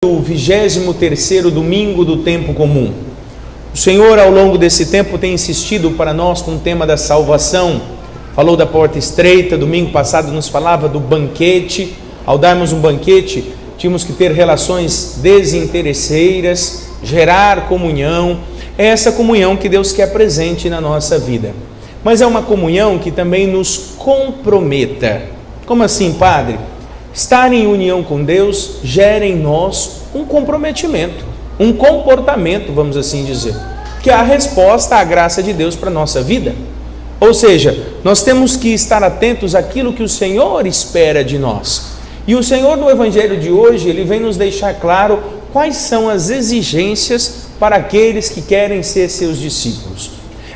O 23º domingo do tempo comum. O Senhor, ao longo desse tempo, tem insistido para nós com o tema da salvação. Falou da porta estreita, domingo passado nos falava do banquete. Ao darmos um banquete, tínhamos que ter relações desinteresseiras, gerar comunhão. É essa comunhão que Deus quer presente na nossa vida. Mas é uma comunhão que também nos comprometa. Como assim, Padre? Estar em união com Deus gera em nós um comprometimento, um comportamento, vamos assim dizer, que é a resposta à graça de Deus para a nossa vida. Ou seja, nós temos que estar atentos àquilo que o Senhor espera de nós. E o Senhor, no Evangelho de hoje, Ele vem nos deixar claro quais são as exigências para aqueles que querem ser seus discípulos.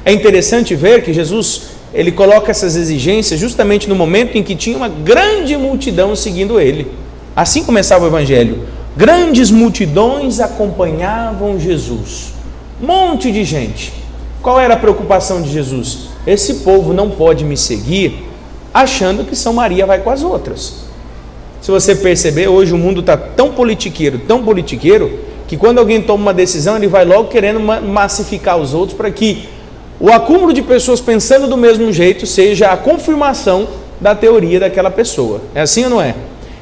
É interessante ver que Jesus, Ele coloca essas exigências justamente no momento em que tinha uma grande multidão seguindo Ele. Assim começava o Evangelho. Grandes multidões acompanhavam Jesus. Um monte de gente. Qual era a preocupação de Jesus? Esse povo não pode me seguir achando que São Maria vai com as outras. Se você perceber, hoje o mundo está tão politiqueiro, que quando alguém toma uma decisão, ele vai logo querendo massificar os outros para que o acúmulo de pessoas pensando do mesmo jeito seja a confirmação da teoria daquela pessoa. É assim ou não é?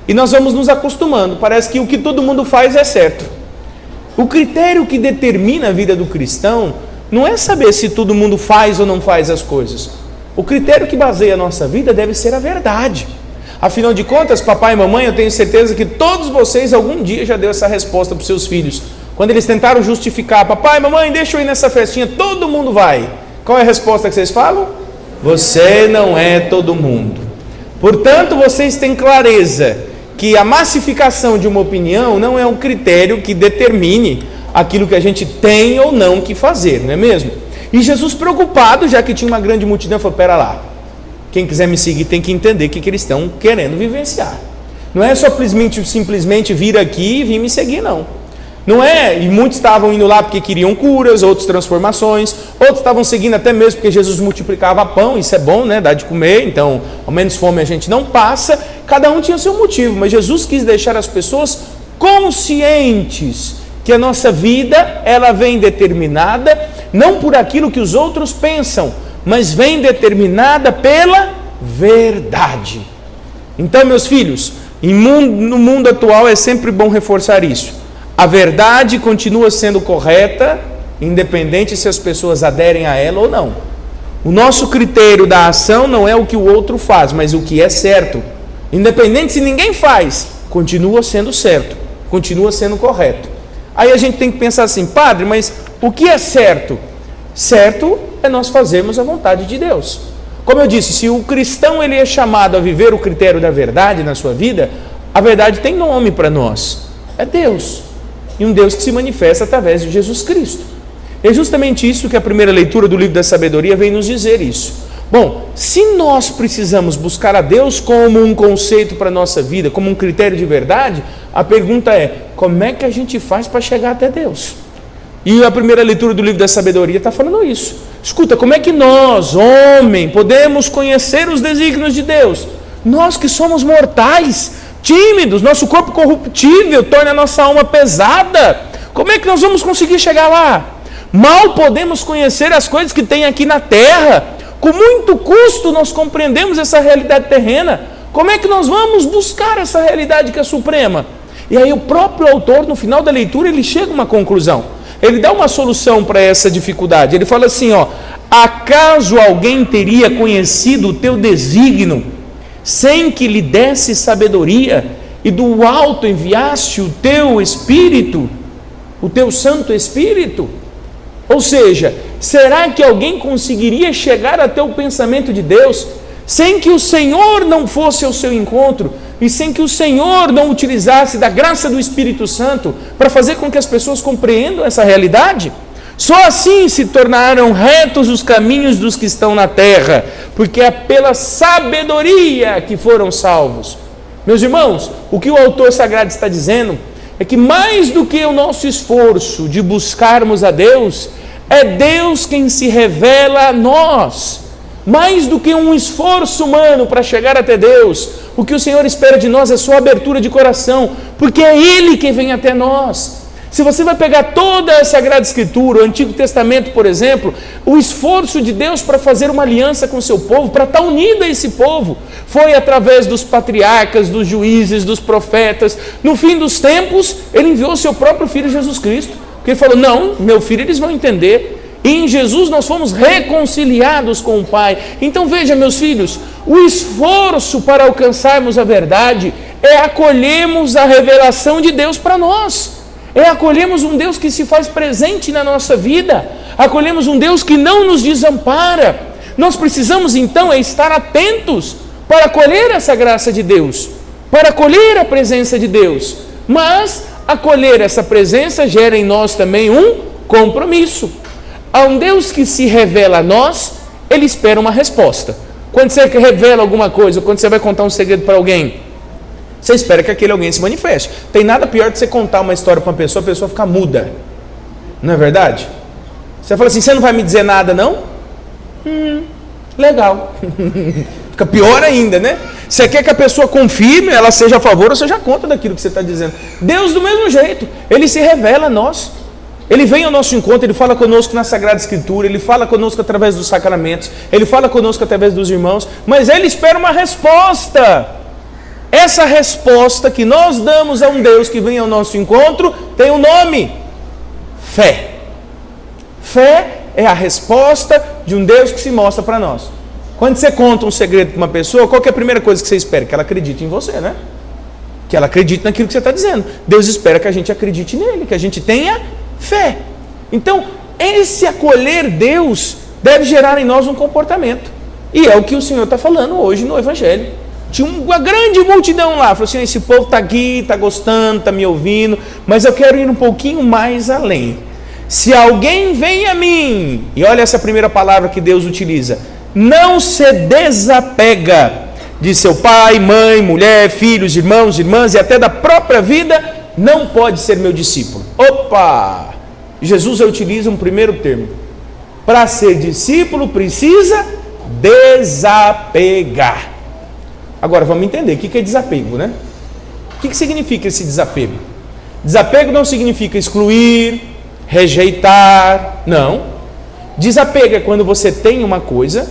E nós vamos nos acostumando. Parece que o que todo mundo faz é certo. O critério que determina a vida do cristão não é saber se todo mundo faz ou não faz as coisas. O critério que baseia a nossa vida deve ser a verdade. Afinal de contas, papai e mamãe, eu tenho certeza que todos vocês algum dia já deu essa resposta para os seus filhos. Quando eles tentaram justificar, papai, mamãe, deixa eu ir nessa festinha, todo mundo vai. Qual é a resposta que vocês falam? Você não é todo mundo. Portanto, vocês têm clareza que a massificação de uma opinião não é um critério que determine aquilo que a gente tem ou não que fazer, não é mesmo? E Jesus, preocupado, já que tinha uma grande multidão, falou, pera lá, quem quiser me seguir tem que entender o que eles estão querendo vivenciar. Não é simplesmente vir aqui e vir me seguir, não. Não é, e muitos estavam indo lá porque queriam curas, outros transformações, outros estavam seguindo até mesmo porque Jesus multiplicava pão, isso é bom, né, dá de comer, então ao menos fome a gente não passa, cada um tinha o seu motivo, mas Jesus quis deixar as pessoas conscientes que a nossa vida, ela vem determinada, não por aquilo que os outros pensam, mas vem determinada pela verdade. Então, meus filhos, no mundo atual é sempre bom reforçar isso. A verdade continua sendo correta, independente se as pessoas aderem a ela ou não. O nosso critério da ação não é o que o outro faz, mas o que é certo. Independente se ninguém faz, continua sendo certo, continua sendo correto. Aí a gente tem que pensar assim, padre, mas o que é certo? Certo é nós fazermos a vontade de Deus. Como eu disse, se o cristão ele é chamado a viver o critério da verdade na sua vida, a verdade tem nome para nós, é Deus. E um Deus que se manifesta através de Jesus Cristo. É justamente isso que a primeira leitura do livro da sabedoria vem nos dizer isso. Bom, se nós precisamos buscar a Deus como um conceito para a nossa vida, como um critério de verdade, a pergunta é, como é que a gente faz para chegar até Deus? E a primeira leitura do livro da sabedoria está falando isso. Escuta, como é que nós, homem, podemos conhecer os desígnios de Deus? Nós que somos mortais, tímidos, nosso corpo corruptível torna a nossa alma pesada. Como é que nós vamos conseguir chegar lá? Mal podemos conhecer as coisas que tem aqui na terra. Com muito custo nós compreendemos essa realidade terrena. Como é que nós vamos buscar essa realidade que é suprema? E aí o próprio autor, no final da leitura, ele chega a uma conclusão. Ele dá uma solução para essa dificuldade. Ele fala assim, acaso alguém teria conhecido o teu desígnio sem que lhe desse sabedoria e do alto enviasse o teu Espírito, o teu Santo Espírito? Ou seja, será que alguém conseguiria chegar até o pensamento de Deus sem que o Senhor não fosse ao seu encontro e sem que o Senhor não utilizasse da graça do Espírito Santo para fazer com que as pessoas compreendam essa realidade? Só assim se tornaram retos os caminhos dos que estão na terra, porque é pela sabedoria que foram salvos. Meus irmãos, o que o autor sagrado está dizendo é que mais do que o nosso esforço de buscarmos a Deus, é Deus quem se revela a nós. Mais do que um esforço humano para chegar até Deus, o que o Senhor espera de nós é sua abertura de coração, porque é Ele quem vem até nós. Se você vai pegar toda a Sagrada Escritura, o Antigo Testamento, por exemplo, o esforço de Deus para fazer uma aliança com o seu povo, para estar unido a esse povo, foi através dos patriarcas, dos juízes, dos profetas. No fim dos tempos, Ele enviou o seu próprio Filho Jesus Cristo, porque Ele falou, não, meu filho, eles vão entender. E em Jesus nós fomos reconciliados com o Pai. Então veja, meus filhos, o esforço para alcançarmos a verdade é acolhermos a revelação de Deus para nós. É acolhermos um Deus que se faz presente na nossa vida, acolhemos um Deus que não nos desampara. Nós precisamos então estar atentos para acolher essa graça de Deus, para acolher a presença de Deus. Mas acolher essa presença gera em nós também um compromisso. A um Deus que se revela a nós, Ele espera uma resposta. Quando você revela alguma coisa, quando você vai contar um segredo para alguém, você espera que aquele alguém se manifeste. Tem nada pior que você contar uma história para uma pessoa, a pessoa ficar muda. Não é verdade? Você fala assim, você não vai me dizer nada, não? Legal. Fica pior ainda, né? Você quer que a pessoa confirme, ela seja a favor ou seja contra daquilo que você está dizendo. Deus do mesmo jeito, Ele se revela a nós. Ele vem ao nosso encontro, Ele fala conosco na Sagrada Escritura, Ele fala conosco através dos sacramentos, Ele fala conosco através dos irmãos, mas Ele espera uma resposta. Essa resposta que nós damos a um Deus que vem ao nosso encontro tem um nome: fé. Fé é a resposta de um Deus que se mostra para nós. Quando você conta um segredo para uma pessoa, qual que é a primeira coisa que você espera? Que ela acredite em você, né? Que ela acredite naquilo que você está dizendo. Deus espera que a gente acredite nele, que a gente tenha fé. Então, esse acolher Deus deve gerar em nós um comportamento. E é o que o Senhor está falando hoje no Evangelho. Tinha uma grande multidão lá, falou assim, esse povo está aqui, está gostando, está me ouvindo, mas eu quero ir um pouquinho mais além. Se alguém vem a mim, e olha essa primeira palavra que Deus utiliza, não se desapega de seu pai, mãe, mulher, filhos, irmãos, irmãs e até da própria vida, não pode ser meu discípulo. Opa! Jesus utiliza um primeiro termo. Para ser discípulo precisa desapegar. Agora vamos entender o que é desapego, né? O que significa esse desapego? Desapego não significa excluir, rejeitar, não. Desapego é quando você tem uma coisa,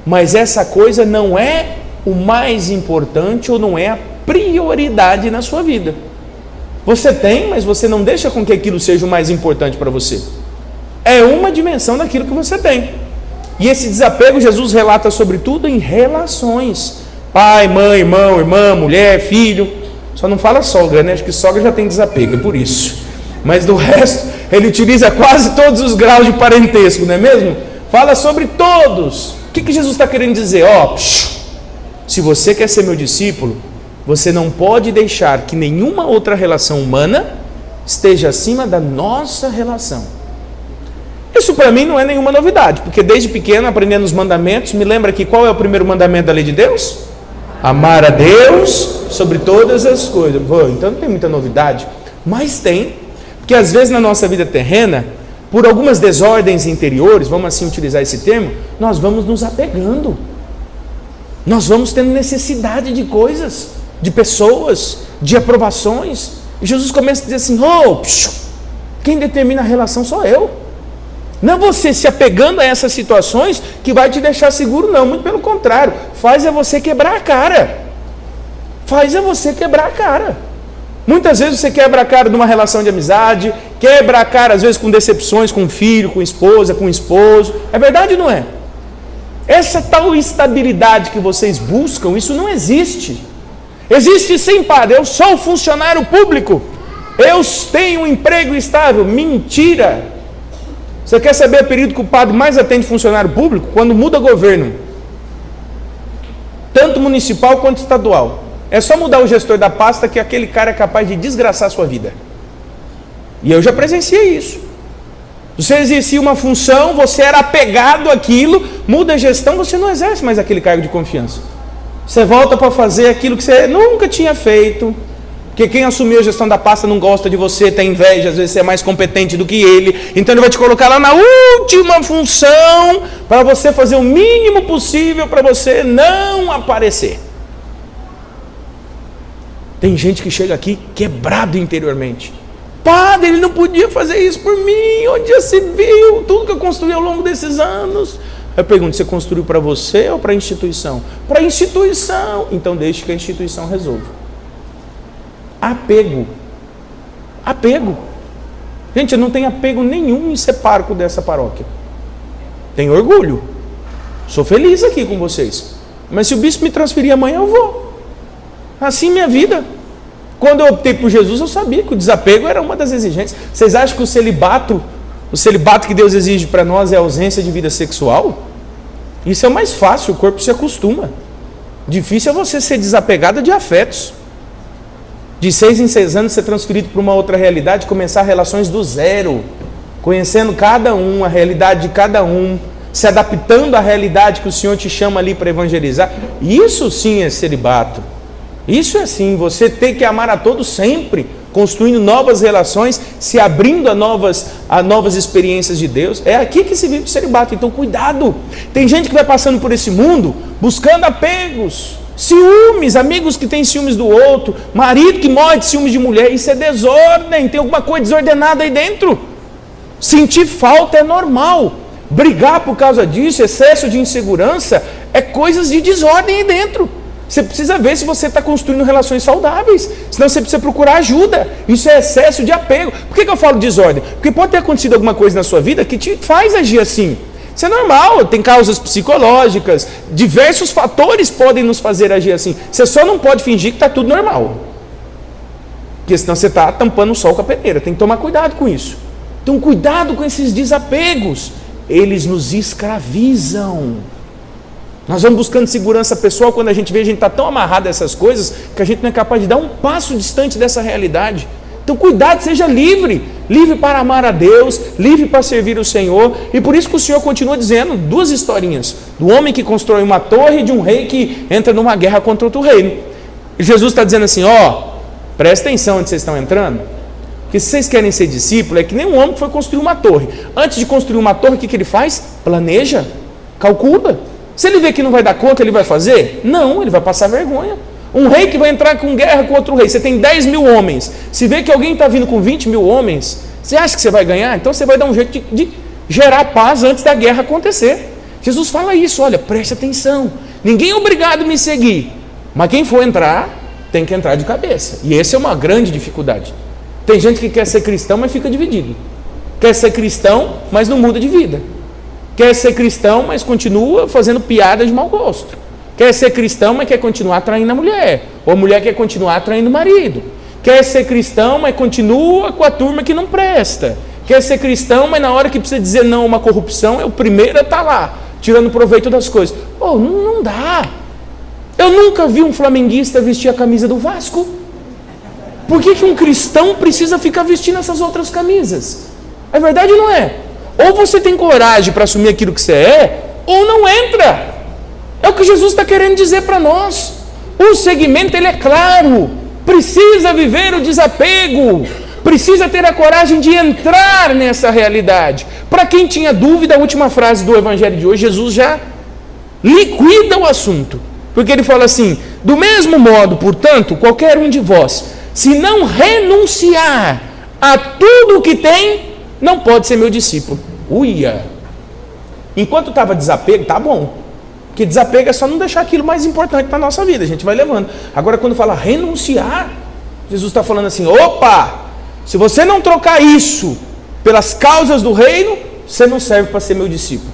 mas essa coisa não é o mais importante ou não é a prioridade na sua vida. Você tem, mas você não deixa com que aquilo seja o mais importante para você. É uma dimensão daquilo que você tem. E esse desapego Jesus relata sobretudo em relações. Pai, mãe, irmão, irmã, mulher, filho. Só não fala sogra, né? Acho que sogra já tem desapego, é por isso. Mas do resto, ele utiliza quase todos os graus de parentesco, não é mesmo? Fala sobre todos. O que Jesus está querendo dizer? Se você quer ser meu discípulo, você não pode deixar que nenhuma outra relação humana esteja acima da nossa relação. Isso para mim não é nenhuma novidade, porque desde pequeno, aprendendo os mandamentos, me lembra que qual é o primeiro mandamento da lei de Deus? Amar a Deus sobre todas as coisas. Então não tem muita novidade, mas tem, porque às vezes na nossa vida terrena, por algumas desordens interiores, vamos assim utilizar esse termo, nós vamos nos apegando, nós vamos tendo necessidade de coisas, de pessoas, de aprovações, e Jesus começa a dizer assim, quem determina a relação sou eu. Não é você se apegando a essas situações que vai te deixar seguro, não. Muito pelo contrário. Faz é você quebrar a cara. Faz é você quebrar a cara. Muitas vezes você quebra a cara de uma relação de amizade, quebra a cara às vezes com decepções com o filho, com a esposa, com o esposo. É verdade ou não é? Essa tal estabilidade que vocês buscam, isso não existe. Existe sim, padre. Eu sou funcionário público. Eu tenho um emprego estável. Mentira. Você quer saber o período que o padre mais atende funcionário público? Quando muda governo, tanto municipal quanto estadual. É só mudar o gestor da pasta que aquele cara é capaz de desgraçar a sua vida. E eu já presenciei isso. Você exercia uma função, você era apegado àquilo, muda a gestão, você não exerce mais aquele cargo de confiança. Você volta para fazer aquilo que você nunca tinha feito, Porque quem assumiu a gestão da pasta não gosta de você, tem inveja, às vezes você é mais competente do que ele. Então ele vai te colocar lá na última função para você fazer o mínimo possível para você não aparecer. Tem gente que chega aqui quebrado interiormente. Padre, ele não podia fazer isso por mim. Onde já se viu? Tudo que eu construí ao longo desses anos. Eu pergunto, você construiu para você ou para a instituição? Para a instituição. Então deixe que a instituição resolva. Apego. Gente, eu não tenho apego nenhum em ser pároco dessa paróquia. Tenho orgulho. Sou feliz aqui com vocês. Mas se o bispo me transferir amanhã, eu vou. Assim minha vida. Quando eu optei por Jesus, eu sabia que o desapego era uma das exigências. Vocês acham que o celibato que Deus exige para nós é a ausência de vida sexual? Isso é mais fácil, o corpo se acostuma. Difícil é você ser desapegado de afetos. De 6 em 6 anos ser transferido para uma outra realidade, começar relações do zero, conhecendo cada um, a realidade de cada um, se adaptando à realidade que o Senhor te chama ali para evangelizar. Isso sim é celibato. Isso é assim, você tem que amar a todos sempre, construindo novas relações, se abrindo a novas experiências de Deus. É aqui que se vive o celibato, então cuidado. Tem gente que vai passando por esse mundo buscando apegos, ciúmes, amigos que têm ciúmes do outro, marido que morre de ciúmes de mulher. Isso é desordem, tem alguma coisa desordenada aí dentro. Sentir falta é normal. Brigar por causa disso, excesso de insegurança, é coisas de desordem aí dentro. Você precisa ver se você está construindo relações saudáveis, senão você precisa procurar ajuda. Isso é excesso de apego. Por que eu falo desordem? Porque pode ter acontecido alguma coisa na sua vida que te faz agir assim. Isso é normal, tem causas psicológicas, diversos fatores podem nos fazer agir assim. Você só não pode fingir que está tudo normal, porque senão você está tampando o sol com a peneira. Tem que tomar cuidado com isso. Então cuidado com esses desapegos, eles nos escravizam. Nós vamos buscando segurança pessoal, quando a gente vê, a gente está tão amarrado a essas coisas, que a gente não é capaz de dar um passo distante dessa realidade. Então cuidado, seja livre, livre para amar a Deus, livre para servir o Senhor. E por isso que o Senhor continua dizendo 2 historinhas, do homem que constrói uma torre e de um rei que entra numa guerra contra outro reino. E Jesus está dizendo assim, presta atenção onde vocês estão entrando, porque se vocês querem ser discípulos, é que nem um homem que foi construir uma torre. Antes de construir uma torre, o que ele faz? Planeja, calcula. Se ele vê que não vai dar conta, ele vai fazer? Não, ele vai passar vergonha. Um rei que vai entrar com guerra com outro rei, você tem 10 mil homens, se vê que alguém está vindo com 20 mil homens, você acha que você vai ganhar? Então você vai dar um jeito de gerar paz antes da guerra acontecer. Jesus fala isso, olha, preste atenção, ninguém é obrigado a me seguir, mas quem for entrar, tem que entrar de cabeça. E essa é uma grande dificuldade. Tem gente que quer ser cristão, mas fica dividido. Quer ser cristão, mas não muda de vida. Quer ser cristão, mas continua fazendo piada de mau gosto. Quer ser cristão, mas quer continuar traindo a mulher. Ou a mulher quer continuar traindo o marido. Quer ser cristão, mas continua com a turma que não presta. Quer ser cristão, mas na hora que precisa dizer não a uma corrupção, é o primeiro a estar lá, tirando proveito das coisas. Não dá. Eu nunca vi um flamenguista vestir a camisa do Vasco. Por que um cristão precisa ficar vestindo essas outras camisas? É verdade ou não é? Ou você tem coragem para assumir aquilo que você é, ou não entra. É o que Jesus está querendo dizer para nós. O segmento, ele é claro. Precisa viver o desapego. Precisa ter a coragem de entrar nessa realidade. Para quem tinha dúvida, a última frase do Evangelho de hoje, Jesus já liquida o assunto. Porque ele fala assim, do mesmo modo, portanto, qualquer um de vós, se não renunciar a tudo o que tem, não pode ser meu discípulo. Uia! Enquanto estava desapego, tá bom. Porque desapego é só não deixar aquilo mais importante para a nossa vida. A gente vai levando. Agora, quando fala renunciar, Jesus está falando assim, opa! Se você não trocar isso pelas causas do reino, você não serve para ser meu discípulo.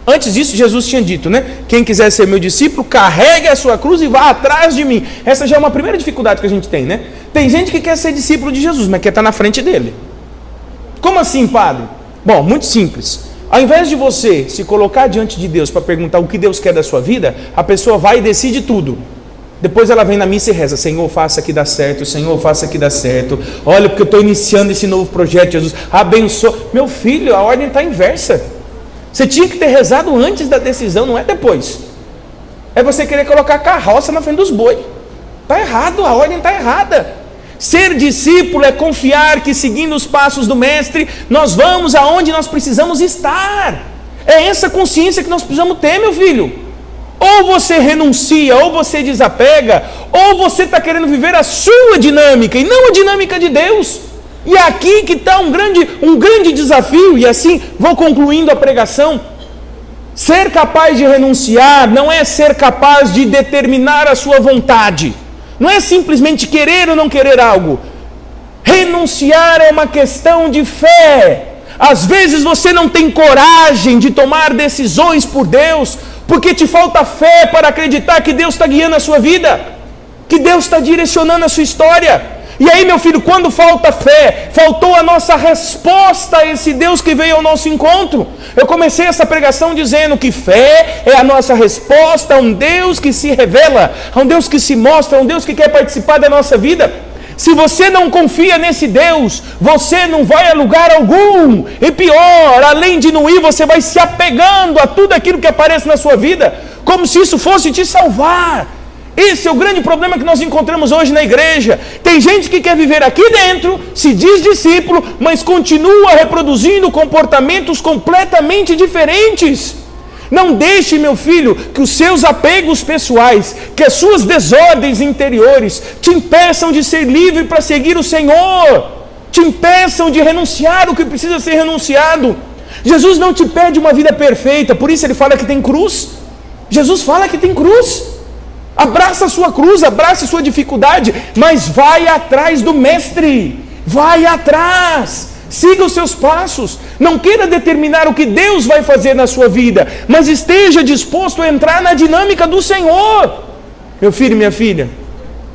Antes disso, Jesus tinha dito, né? Quem quiser ser meu discípulo, carregue a sua cruz e vá atrás de mim. Essa já é uma primeira dificuldade que a gente tem, né? Tem gente que quer ser discípulo de Jesus, mas quer estar na frente dele. Como assim, padre? Bom, muito simples. Ao invés de você se colocar diante de Deus para perguntar o que Deus quer da sua vida, a pessoa vai e decide tudo. Depois ela vem na missa e reza, Senhor, faça que dá certo, Senhor, faça que dá certo. Olha, porque eu estou iniciando esse novo projeto, Jesus, abençoa. Meu filho, a ordem está inversa. Você tinha que ter rezado antes da decisão, não é depois. É você querer colocar a carroça na frente dos bois. Está errado, a ordem está errada. Ser discípulo é confiar que, seguindo os passos do Mestre, nós vamos aonde nós precisamos estar. É essa consciência que nós precisamos ter, meu filho. Ou você renuncia, ou você desapega, ou você está querendo viver a sua dinâmica e não a dinâmica de Deus. E é aqui que está um grande desafio, e assim vou concluindo a pregação. Ser capaz de renunciar não é ser capaz de determinar a sua vontade. Não é simplesmente querer ou não querer algo. Renunciar é uma questão de fé. Às vezes você não tem coragem de tomar decisões por Deus, porque te falta fé para acreditar que Deus está guiando a sua vida, que Deus está direcionando a sua história. E aí, meu filho, quando falta fé, faltou a nossa resposta a esse Deus que veio ao nosso encontro. Eu comecei essa pregação dizendo que fé é a nossa resposta a um Deus que se revela, a um Deus que se mostra, a um Deus que quer participar da nossa vida. Se você não confia nesse Deus, você não vai a lugar algum. E pior, além de não ir, você vai se apegando a tudo aquilo que aparece na sua vida, como se isso fosse te salvar. Esse é o grande problema que nós encontramos hoje na igreja. Tem gente que quer viver aqui dentro, se diz discípulo, mas continua reproduzindo comportamentos completamente diferentes. Não deixe, meu filho, que os seus apegos pessoais, que as suas desordens interiores te impeçam de ser livre para seguir o Senhor, te impeçam de renunciar o que precisa ser renunciado. Jesus não te pede uma vida perfeita, por isso ele fala que tem cruz. Jesus fala que tem cruz. Abraça a sua cruz, abraça a sua dificuldade, mas vai atrás do Mestre, vai atrás, siga os seus passos. Não queira determinar o que Deus vai fazer na sua vida, mas esteja disposto a entrar na dinâmica do Senhor. Meu filho e minha filha,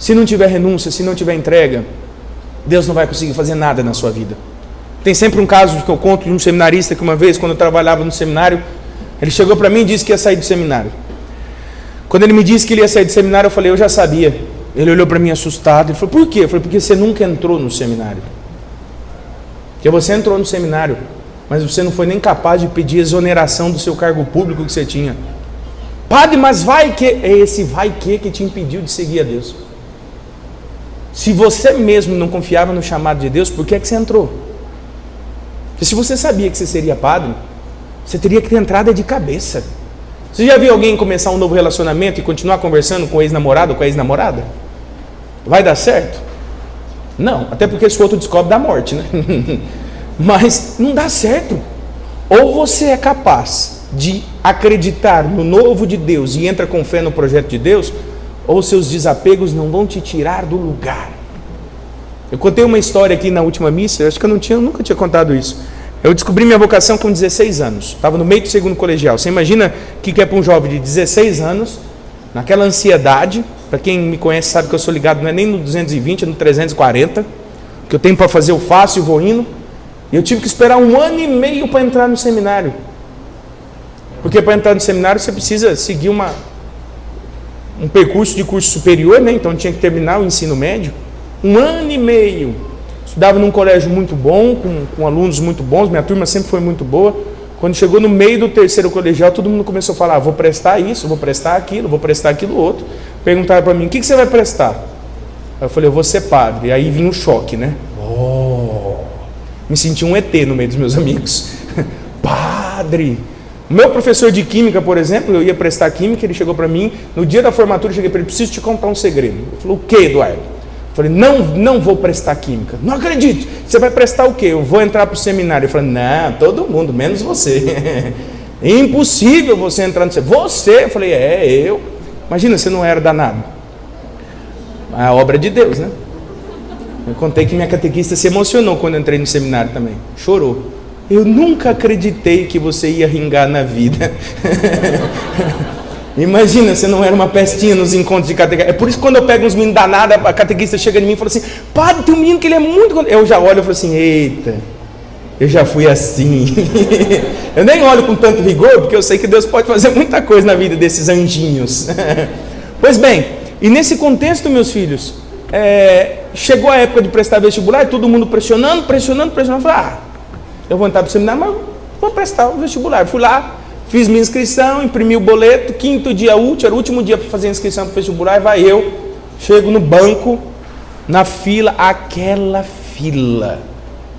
se não tiver renúncia, se não tiver entrega, Deus não vai conseguir fazer nada na sua vida. Tem sempre um caso que eu conto de um seminarista que uma vez, quando eu trabalhava no seminário, ele chegou para mim e disse que ia sair do seminário. Quando ele me disse que ele ia sair do seminário, eu falei, eu já sabia. Ele olhou para mim assustado, ele falou, por quê? Eu falei, porque você nunca entrou no seminário. Porque você entrou no seminário, mas você não foi nem capaz de pedir exoneração do seu cargo público que você tinha. Padre, mas vai que... É esse vai que te impediu de seguir a Deus. Se você mesmo não confiava no chamado de Deus, por que é que você entrou? Porque se você sabia que você seria padre, você teria que ter entrada de cabeça. Você já viu alguém começar um novo relacionamento e continuar conversando com o ex-namorado ou com a ex-namorada? Vai dar certo? Não, até porque se o outro descobre, dá morte, né? Mas não dá certo. Ou você é capaz de acreditar no novo de Deus e entra com fé no projeto de Deus, ou seus desapegos não vão te tirar do lugar. Eu contei uma história aqui na última missa, acho que eu nunca tinha contado isso. Eu descobri minha vocação com 16 anos, estava no meio do segundo colegial. Você imagina o que é para um jovem de 16 anos, naquela ansiedade. Para quem me conhece sabe que eu sou ligado, não é nem no 220, é no 340, que eu tenho para fazer, eu faço e vou indo. E eu tive que esperar 1 ano e meio para entrar no seminário. Porque para entrar no seminário você precisa seguir um percurso de curso superior, né? Então tinha que terminar o ensino médio. 1 ano e meio. Estudava num colégio muito bom, com alunos muito bons, minha turma sempre foi muito boa. Quando chegou no meio do terceiro colegial, todo mundo começou a falar, vou prestar isso, vou prestar aquilo outro. Perguntaram para mim, o que você vai prestar? Eu falei, eu vou ser padre. E aí vinha um choque, né? Me senti um ET no meio dos meus amigos. Padre! O meu professor de química, por exemplo, eu ia prestar química, ele chegou para mim, no dia da formatura eu cheguei para ele, preciso te contar um segredo. Ele falou, o que, Eduardo? Eu falei, não vou prestar química. Não acredito. Você vai prestar o quê? Eu vou entrar para o seminário. Eu falei, não, todo mundo, menos você. É impossível você entrar no seminário. Você? Eu falei, eu. Imagina, você não era danado. A obra de Deus, né? Eu contei que minha catequista se emocionou quando eu entrei no seminário também. Chorou. Eu nunca acreditei que você ia ringar na vida. Imagina, você não era uma pestinha nos encontros de catequista. É por isso que quando eu pego uns meninos danados, a catequista chega em mim e fala assim, padre, tem um menino que ele é muito... Eu já olho e falo assim, eita, eu já fui assim. Eu nem olho com tanto rigor, porque eu sei que Deus pode fazer muita coisa na vida desses anjinhos. Pois bem, e nesse contexto, meus filhos, chegou a época de prestar vestibular, todo mundo pressionando. Eu falei, eu vou entrar para o seminário, mas vou prestar o vestibular. Fui lá, fiz minha inscrição, imprimi o boleto, 5º dia útil, era o último dia para fazer a inscrição para o vestibular, chego no banco, Na fila, aquela fila.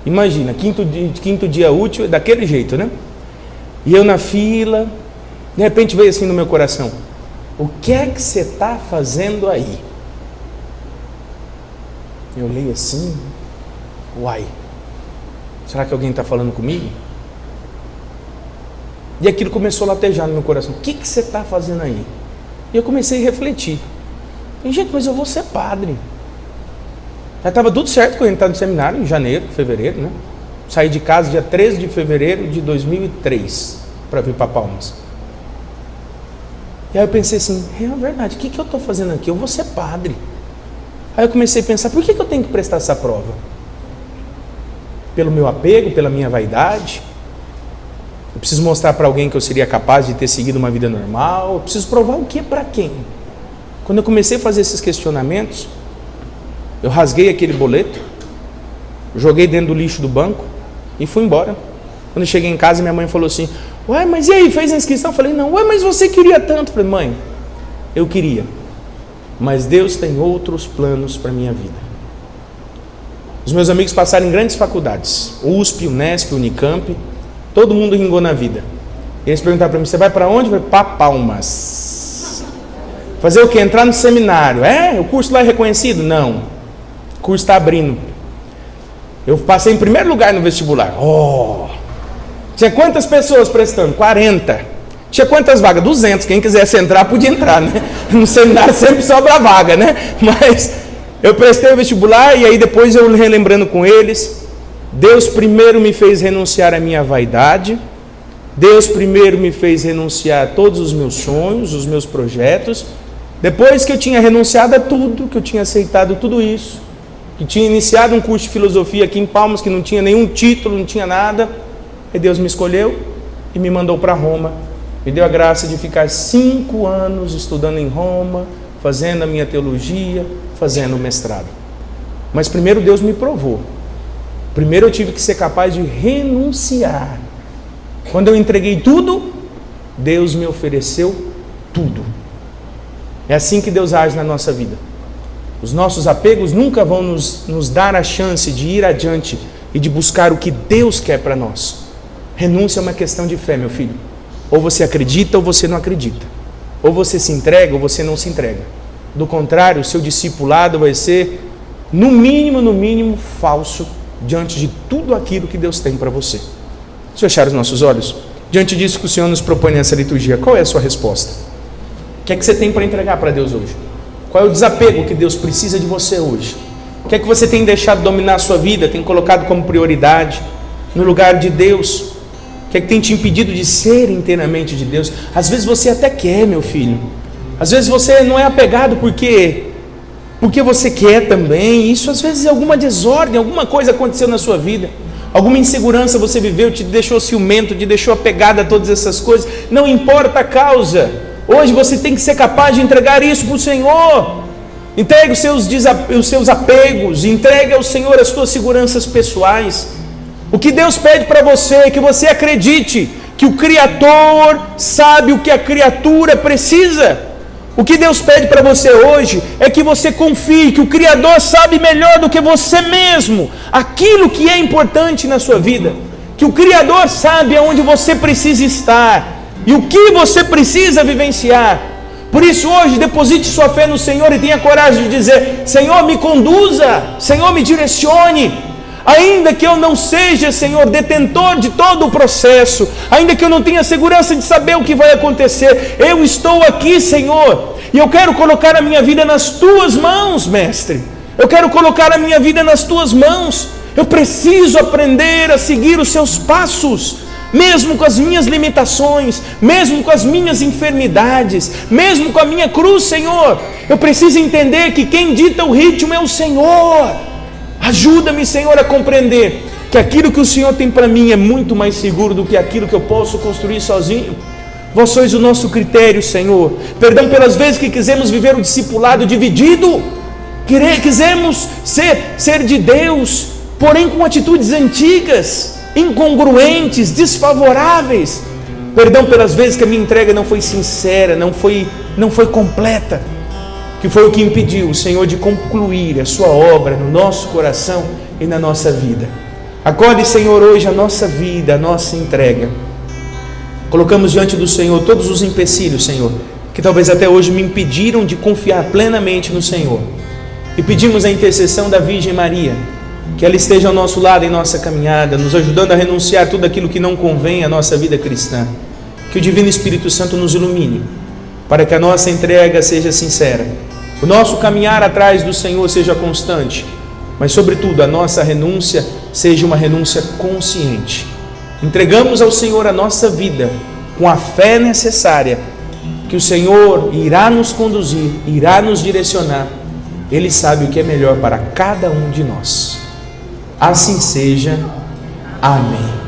Imagina, quinto dia útil, daquele jeito, né? E eu na fila, de repente veio assim no meu coração: o que é que você está fazendo aí? Eu olhei assim, uai, será que alguém está falando comigo? E aquilo começou a latejar no meu coração: o que você está fazendo aí? E eu comecei a refletir: gente, mas eu vou ser padre. Já estava tudo certo que eu ia entrar no seminário em janeiro, fevereiro, né? Saí de casa dia 13 de fevereiro de 2003 para vir para Palmas. E aí eu pensei assim: é verdade, o que eu estou fazendo aqui? Eu vou ser padre. Aí eu comecei a pensar: por que eu tenho que prestar essa prova? Pelo meu apego, pela minha vaidade? Eu preciso mostrar para alguém que eu seria capaz de ter seguido uma vida normal? Eu preciso provar o que para quem? Quando eu comecei a fazer esses questionamentos, eu rasguei aquele boleto, joguei dentro do lixo do banco e fui embora. Quando eu cheguei em casa, minha mãe falou assim: ué, mas e aí, fez a inscrição? Eu falei: não. Ué, mas você queria tanto? Eu falei: mãe, eu queria, mas Deus tem outros planos para a minha vida. Os meus amigos passaram em grandes faculdades, USP, Unesp, Unicamp, todo mundo ringou na vida. E eles perguntaram para mim: você vai para onde? Eu falei: para Palmas. Fazer o quê? Entrar no seminário. O curso lá é reconhecido? Não. O curso está abrindo. Eu passei em primeiro lugar no vestibular. Tinha quantas pessoas prestando? 40. Tinha quantas vagas? 200. Quem quisesse entrar, podia entrar, né? No seminário sempre sobra vaga, né? Mas eu prestei o vestibular e aí depois eu relembrando com eles, Deus primeiro me fez renunciar à minha vaidade. Deus primeiro me fez renunciar a todos os meus sonhos, os meus projetos. Depois que eu tinha renunciado a tudo, que eu tinha aceitado tudo isso, que tinha iniciado um curso de filosofia aqui em Palmas, que não tinha nenhum título, não tinha nada, e Deus me escolheu e me mandou para Roma. Me deu a graça de ficar 5 anos estudando em Roma, fazendo a minha teologia, fazendo o mestrado. Mas primeiro Deus me provou. Primeiro eu tive que ser capaz de renunciar. Quando eu entreguei tudo, Deus me ofereceu tudo. É assim que Deus age na nossa vida. Os nossos apegos nunca vão nos dar a chance de ir adiante e de buscar o que Deus quer para nós. Renúncia é uma questão de fé, meu filho. Ou você acredita ou você não acredita. Ou você se entrega ou você não se entrega. Do contrário, o seu discipulado vai ser, no mínimo, falso diante de tudo aquilo que Deus tem para você. Se fechar os nossos olhos, diante disso que o Senhor nos propõe nessa liturgia, qual é a sua resposta? O que é que você tem para entregar para Deus hoje? Qual é o desapego que Deus precisa de você hoje? O que é que você tem deixado dominar a sua vida, tem colocado como prioridade no lugar de Deus? O que é que tem te impedido de ser inteiramente de Deus? Às vezes você até quer, meu filho. Às vezes você não é apegado porque você quer também. Isso às vezes é alguma desordem, alguma coisa aconteceu na sua vida. Alguma insegurança você viveu, te deixou ciumento, te deixou apegado a todas essas coisas. Não importa a causa. Hoje você tem que ser capaz de entregar isso para o Senhor. Entregue os seus apegos, entregue ao Senhor as suas seguranças pessoais. O que Deus pede para você é que você acredite que o Criador sabe o que a criatura precisa. O que Deus pede para você hoje é que você confie que o Criador sabe melhor do que você mesmo aquilo que é importante na sua vida. Que o Criador sabe aonde você precisa estar e o que você precisa vivenciar. Por isso hoje deposite sua fé no Senhor e tenha coragem de dizer: Senhor, me conduza, Senhor, me direcione. Ainda que eu não seja, Senhor, detentor de todo o processo, ainda que eu não tenha segurança de saber o que vai acontecer, eu estou aqui, Senhor, e eu quero colocar a minha vida nas Tuas mãos, Mestre. Eu quero colocar a minha vida nas Tuas mãos. Eu preciso aprender a seguir os Seus passos, mesmo com as minhas limitações, mesmo com as minhas enfermidades, mesmo com a minha cruz, Senhor. Eu preciso entender que quem dita o ritmo é o Senhor. Ajuda-me, Senhor, a compreender que aquilo que o Senhor tem para mim é muito mais seguro do que aquilo que eu posso construir sozinho. Vós sois o nosso critério, Senhor. Perdão pelas vezes que quisemos viver o discipulado dividido, quisemos ser de Deus, porém com atitudes antigas, incongruentes, desfavoráveis. Perdão pelas vezes que a minha entrega não foi sincera, não foi completa. que foi o que impediu o Senhor de concluir a sua obra no nosso coração e na nossa vida. Acorde, Senhor, hoje a nossa vida, a nossa entrega. Colocamos diante do Senhor todos os empecilhos, Senhor, que talvez até hoje me impediram de confiar plenamente no Senhor. E pedimos a intercessão da Virgem Maria, que ela esteja ao nosso lado em nossa caminhada, nos ajudando a renunciar tudo aquilo que não convém à nossa vida cristã. Que o Divino Espírito Santo nos ilumine, para que a nossa entrega seja sincera, o nosso caminhar atrás do Senhor seja constante, mas sobretudo a nossa renúncia seja uma renúncia consciente. Entregamos ao Senhor a nossa vida com a fé necessária, que o Senhor irá nos conduzir, irá nos direcionar. Ele sabe o que é melhor para cada um de nós. Assim seja. Amém.